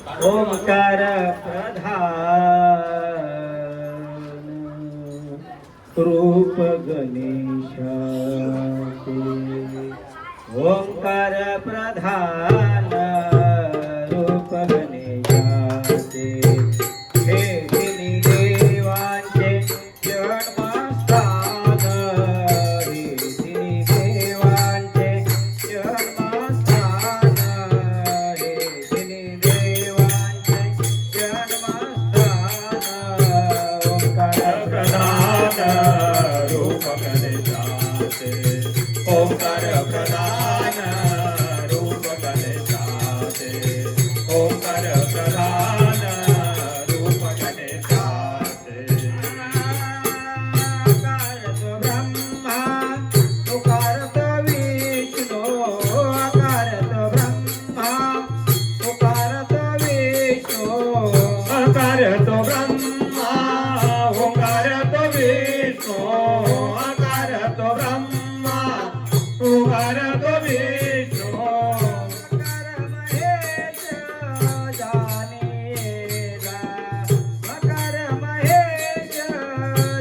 ओंकार प्रधान रूप गणेशाचे ओंकार प्रधान रूप गणेशाचे हे तिन्ही देवांचे जन्मस्थान हे तिन्ही देवांचे जन्मस्थान हे तिन्ही देवांचे जन्मस्थान ओंकार प्रधान रूप गणेशाचे ओंकार प्रधान रूप गणेशाचे ओंकार प्रधान रूप गणेशाचे आकारत ब्रह्मा तुकारत विष्णू आकारत ब्रह्मा तुकारत विष्णू आकारत ब्रह्मा ओंकारत विष्णू आकारत ब्रह्मा ओंकारत विष्णू मकर महेश जानेला मकर महेश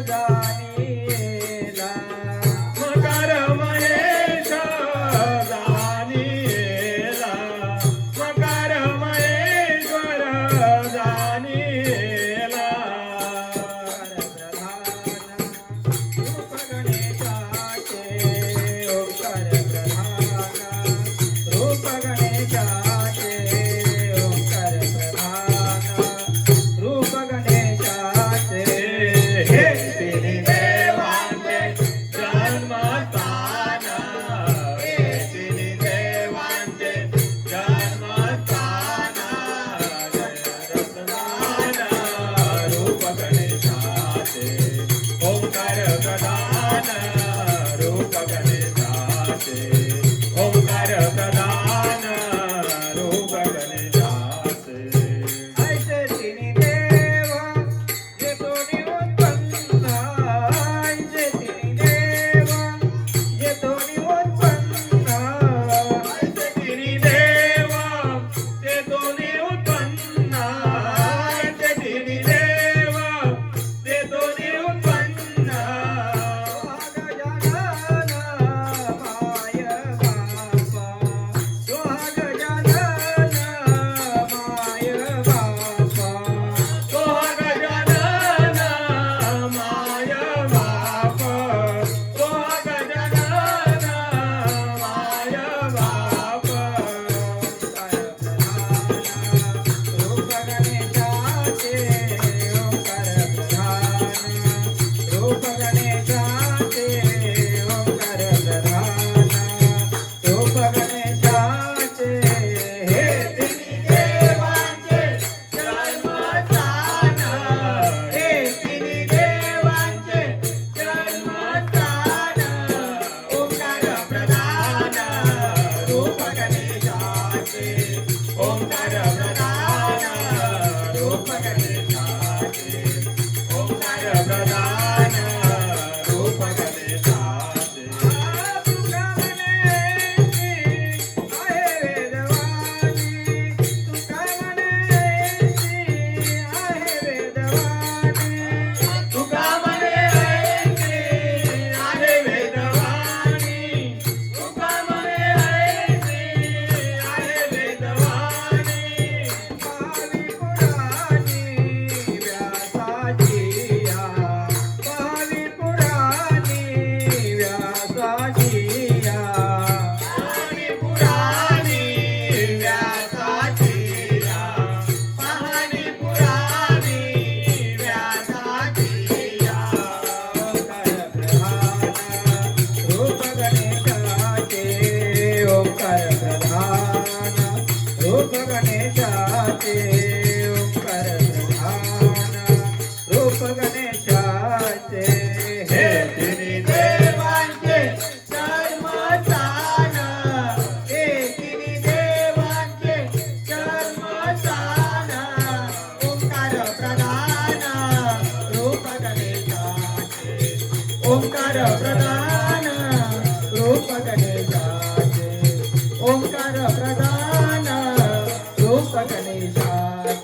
जानेला मकर महेश जानेला मकर महेश्वर जानेला रूप गणेशाचे ओंकार प्रधान रूप गणेशाचे रूप गणेशाचे हे तिन्ही देवांचे जन्मस्थान हे तिन्ही देवांचे जन्मस्थान जन्मस्थान रूप गणेशाचे ओंकार प्रधान रूप गणेशाचे ओंकार प्रधान रूप गणेशाचे ऐसे तिन्ही देव जे तोडी उत्पन्न ऐसे तिन्ही देव जे तोडी उत्पन्न ऐसे तिन्ही देव जे तोडी उत्पन्न ऐसे तिन्ही देव जे तोडी उत्पन्न गजानन माय बापा सोहा गजानन माय बापा सोहा गजानन माय बापा सोहा गजानन माय बापा रूप गणेशाचे ओंकार प्रधान रूप गणेशाचे ओंकार प्रधान रूप गणेशाचे हे तिन्ही देवांचे जन्मस्थान हे तिन्ही देवांचे जन्मस्थान ओंकार प्रधान रूप गणेशाचे ओंकार प्रधान रूप गणेशाचे ओंकार प्रधान रूप गणेशाचे तुका म्हणेची आहे वेदवाणी तुका म्हणेची आहे वेदवाणी तुका म्हणेची आहे वेदवाणी तुका म्हणेची आहे वेदवाणी भावी पुराणी व्यासाची भावी पुराणी व्यासाची भावी पुराणी व्यासाची भावी पुराणी व्यासाची ओंकार प्रधान रूप गणेशाचे ओंकार प्रधान रूप गणेशाचे ओंकार प्रधान रूप गणेशाचे हे तिन्ही देवांचे जन्मस्थान हे तिन्ही देवांचे जन्मस्थान ओंकार प्रधान रूप गणेशाचे ओंकार प्रधान रूप गणेशाचे ओंकार प्रधान रूप गणेशाचे